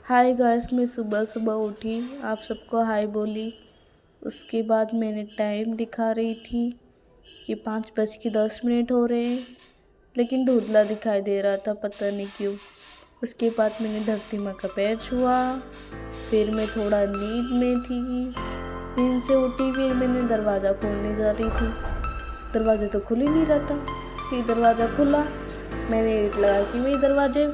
Hi guys, मैं सुबह सुबह उठी, आप सबको हाय बोली। उसके बाद मैंने टाइम दिखा रही थी कि 5:10 हो रहे हैं, लेकिन धुंधला दिखाई दे रहा था, पता नहीं क्यों। उसके बाद मैंने धरती माँ का पैर छुआ। फिर मैं थोड़ा नींद में थी, नींद से उठी। फिर मैंने दरवाज़ा खोलने जा रही थी, दरवाज़ा तो खुल ही नहीं रहा था। फिर दरवाज़ा खुला, मैंने रेट लगा कि मेरे दरवाजे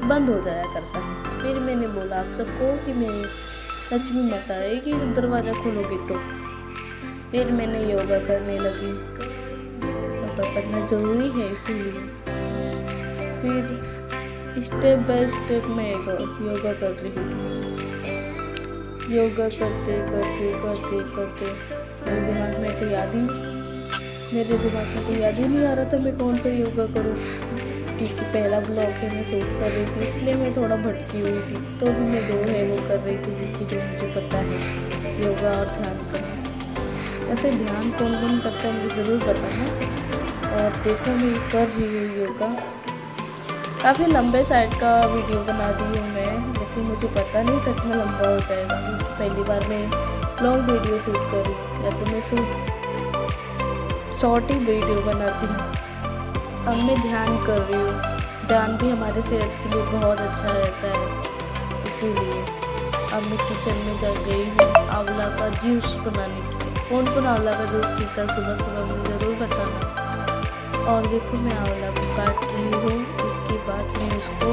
बंद हो जाया करता है। फिर मैंने बोला आप सबको कि मेरी लक्ष्मी माता आएगी जब दरवाज़ा खोलोगे तो। फिर मैंने योगा करने लगी, योगा करना ज़रूरी है इसीलिए। फिर स्टेप बाय स्टेप मैं योगा कर रही थी। योगा करते करते करते करते मेरे दिमाग में तो याद ही नहीं आ रहा था मैं कौन सा योगा करूँ, क्योंकि पहला ब्लॉग है, मैं शूट कर रही थी, इसलिए मैं थोड़ा भटकी हुई थी। तो भी मैं जो है वो कर रही थी, जो मुझे पता है, योगा और ध्यान करना। वैसे ध्यान कौन कौन करता है मुझे ज़रूर बताना। और देखो मैं कर रही हूँ योगा। काफ़ी लंबे साइड का वीडियो बना दी हूँ मैं, लेकिन मुझे पता नहीं था इतना लंबा हो जाएगा, क्योंकि पहली बार मैं लॉन्ग वीडियो शूट कर रही हूँ, या तो मैं शॉर्ट ही वीडियो बनाती हूँ। अब मैं ध्यान कर रही हूँ। ध्यान भी हमारे सेहत के लिए बहुत अच्छा रहता है, इसीलिए अब मैं किचन में जा गई हूँ आंवला का जूस बनाने के लिए। कौन कौन आंवला का जूस पीता सुबह सुबह मुझे ज़रूर बताना। और देखो मैं आंवला को काट रही हूँ। उसके बाद मैं उसको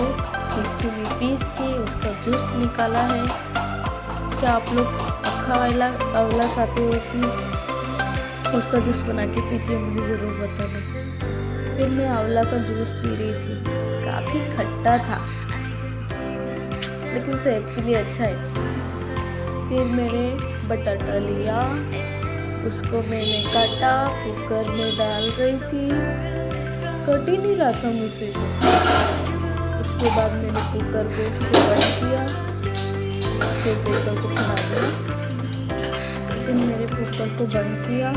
मिक्सी में पीस के उसका जूस निकाला है। क्या आप लोग अक्खा वाला आंवला खाते हो कि उसका जूस बना के पीती हो, मुझे ज़रूर बताना। फिर मैं आंवला का जूस पी रही थी, काफ़ी खट्टा था, लेकिन सेहत के लिए अच्छा है। फिर मैंने बटाटा लिया, उसको मैंने काटा, कुकर में डाल रही थी, कट ही नहीं रहा था मुझसे तो। उसके बाद मैंने कुकर को उसको बंद किया, फिर कुकर को चढ़ा दिया। फिर मैंने कुकर को बंद किया।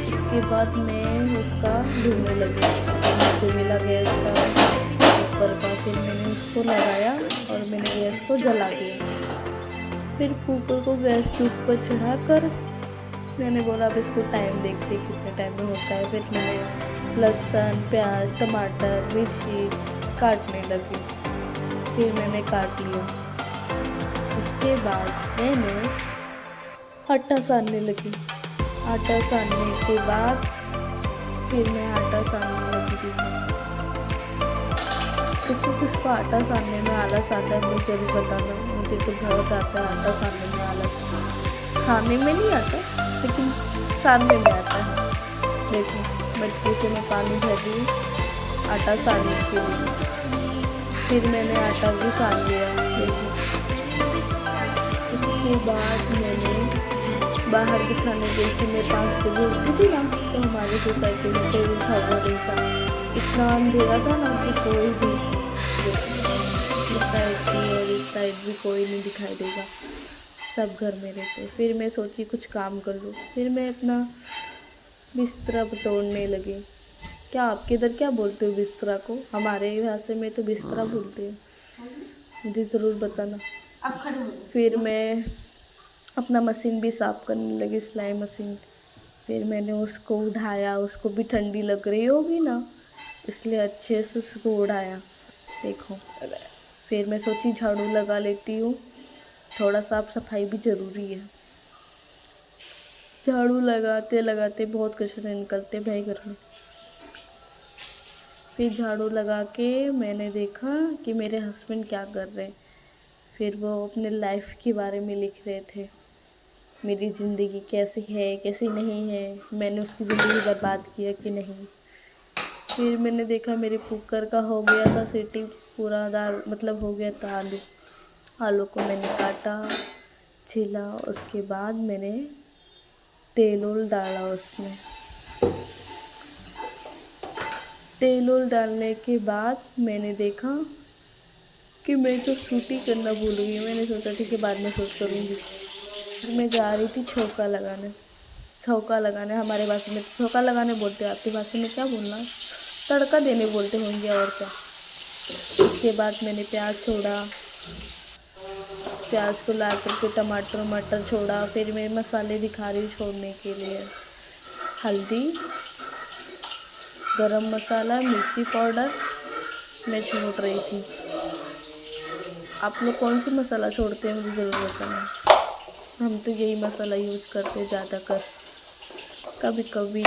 उसके बाद मैं उसका ढूंढने लगी, मुझे मिला गैस का ऊपर का। फिर मैंने उसको लगाया और मैंने गैस को जला दिया। फिर कुकर को गैस के ऊपर चढ़ाकर मैंने बोला अब इसको टाइम देखते कितने टाइम में होता है। फिर मैंने लहसुन, प्याज, टमाटर, मिर्ची काटने लगी। फिर मैंने काट लिया। उसके बाद मैंने आटा सानने लगी। आटा सानने के बाद फिर मैं आटा सानने लगी थी। तो किसको आटा सानने में आलस आता है मुझे ज़रूर बताना। मुझे तो बहुत आता है आटा सानने में आलस। खाने में नहीं आता, लेकिन सानने में आता है। देखो मटकी से मैं पानी भर रही हूँ आटा सानने के लिए। फिर मैंने आटा भी सान लिया। देखो उसके बाद मैंने बाहर दिखाने गई कि मैं 5 बजे उठी थी ना, तो हमारी सोसाइटी में कोई उठा हुआ नहीं था। इतना अंधेरा था ना कि कोई भी इस साइड भी और इस साइड भी कोई नहीं दिखाई देगा, सब घर में रहते। फिर मैं सोची कुछ काम कर लूँ। फिर मैं अपना बिस्तरा तोड़ने लगी। क्या आपके इधर क्या बोलते हो बिस्तरा को? हमारे भाषा में तो बिस्तरा बोलते हैं, मुझे ज़रूर बताना। फिर मैं अपना मशीन भी साफ़ करने लगी, सिलाई मशीन। फिर मैंने उसको उठाया, उसको भी ठंडी लग रही होगी ना, इसलिए अच्छे से उसको उठाया। देखो फिर मैं सोची झाड़ू लगा लेती हूँ, थोड़ा साफ सफाई भी ज़रूरी है। झाड़ू लगाते लगाते बहुत कचरे निकलते भाई घर में। फिर झाड़ू लगा के मैंने देखा कि मेरे हस्बैंड क्या कर रहे हैं। फिर वो अपने लाइफ के बारे में लिख रहे थे, मेरी ज़िंदगी कैसी है कैसी नहीं है, मैंने उसकी ज़िंदगी बर्बाद किया कि नहीं। फिर मैंने देखा मेरे कुकर का हो गया था सीटी, पूरा दाल मतलब हो गया था। आलू को मैंने काटा, छिला। उसके बाद मैंने तेल उल डाला उसमें। तेल उल डालने के बाद मैंने देखा कि मैं तो शूट ही करना भूल गई। मैंने सोचा ठीक है बाद में शूट करूँगी। मैं जा रही थी छौका लगाने हमारे भाषा में छौका लगाने बोलते हैं, आपकी भाषा में क्या बोलना, तड़का देने बोलते होंगे और क्या। उसके बाद मैंने प्याज छोड़ा, प्याज को ला करके टमाटर मटर छोड़ा। फिर मैं मसाले दिखा रही हूँ छोड़ने के लिए। हल्दी, गरम मसाला, मिर्ची पाउडर मैं छोड़ रही थी। आप लोग कौन सी मसाला छोड़ते हैं मुझे ज़रूर बताना। हम तो यही मसाला यूज़ करते हैं ज़्यादातर, कभी कभी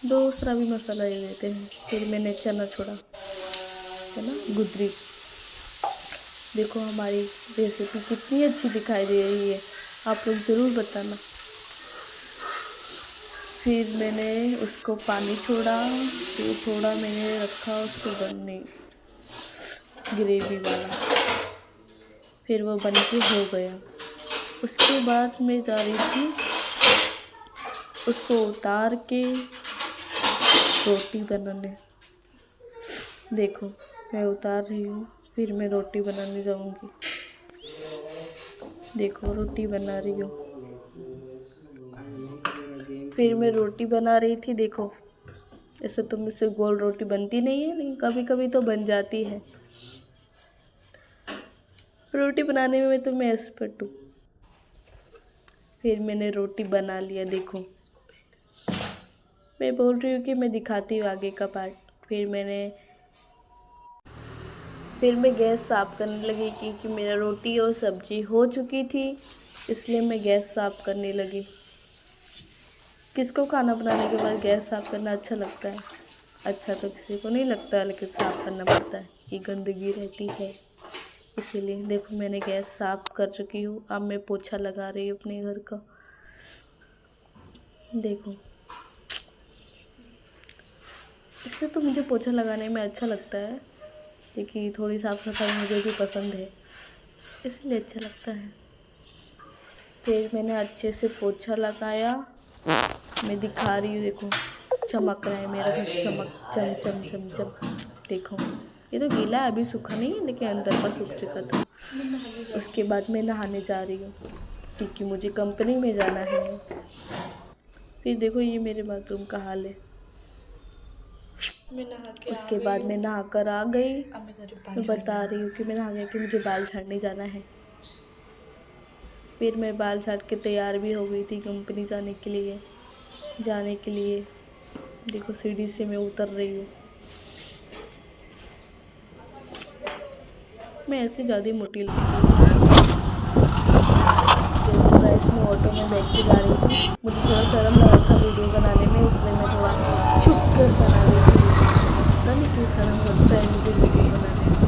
दूसरा भी मसाला ले लेते हैं। फिर मैंने चना छोड़ा, है ना, गुदरी। देखो हमारी रेसिपी कितनी अच्छी दिखाई दे रही है, आप लोग ज़रूर बताना। फिर मैंने उसको पानी छोड़ा, फिर थोड़ा मैंने रखा उसको बनने, ग्रेवी वाला। फिर वो बन के हो गया। उसके बाद मैं जा रही थी उसको उतार के रोटी बनाने। देखो मैं उतार रही हूँ, फिर मैं रोटी बनाने जाऊँगी। देखो रोटी बना रही हूँ। फिर मैं रोटी बना रही थी। देखो ऐसे तो मुझसे गोल रोटी बनती नहीं है, लेकिन कभी कभी तो बन जाती है। रोटी बनाने में तो मैं एक्सपर्ट हूँ। फिर मैंने रोटी बना लिया। देखो मैं बोल रही हूँ कि मैं दिखाती हूँ आगे का पार्ट। फिर मैं गैस साफ़ करने लगी क्योंकि मेरा रोटी और सब्जी हो चुकी थी, इसलिए मैं गैस साफ़ करने लगी। किसको खाना बनाने के बाद गैस साफ़ करना अच्छा लगता है? अच्छा तो किसी को नहीं लगता, लेकिन साफ़ करना पड़ता है कि गंदगी रहती है, इसीलिए। देखो मैंने गैस साफ़ कर चुकी हूँ। अब मैं पोछा लगा रही हूँ अपने घर का। देखो इससे तो मुझे पोछा लगाने में अच्छा लगता है, क्योंकि थोड़ी साफ़ सफाई मुझे भी पसंद है, इसलिए अच्छा लगता है। फिर मैंने अच्छे से पोछा लगाया। मैं दिखा रही हूँ, देखो चमक रहा है मेरा घर, चमक चम चम चम चम। देखो ये तो गीला है, अभी सूखा नहीं है, लेकिन अंदर का सूख चुका था। उसके बाद मैं नहाने जा रही हूँ क्योंकि मुझे कंपनी में जाना है। फिर देखो ये मेरे बाथरूम का हाल है। उसके बाद मैं नहा कर आ गई। मैं बता रही हूँ कि मैं नहा गई कि मुझे बाल झाड़ने जाना है। फिर मैं बाल झाड़ के तैयार भी हो गई थी कंपनी जाने के लिए। देखो सीढ़ी से मैं उतर रही हूँ। मैं ऐसे ज़्यादा मोटी लगती हूँ। देखो गाइस मैं ऑटो में बैठ के जा रही थी। मुझे थोड़ा शर्म लगा था वीडियो बनाने में, इसलिए मैं थोड़ा छुप कर बना रही थी। पता नहीं क्यों शर्म लगता है मुझे वीडियो बनाने में।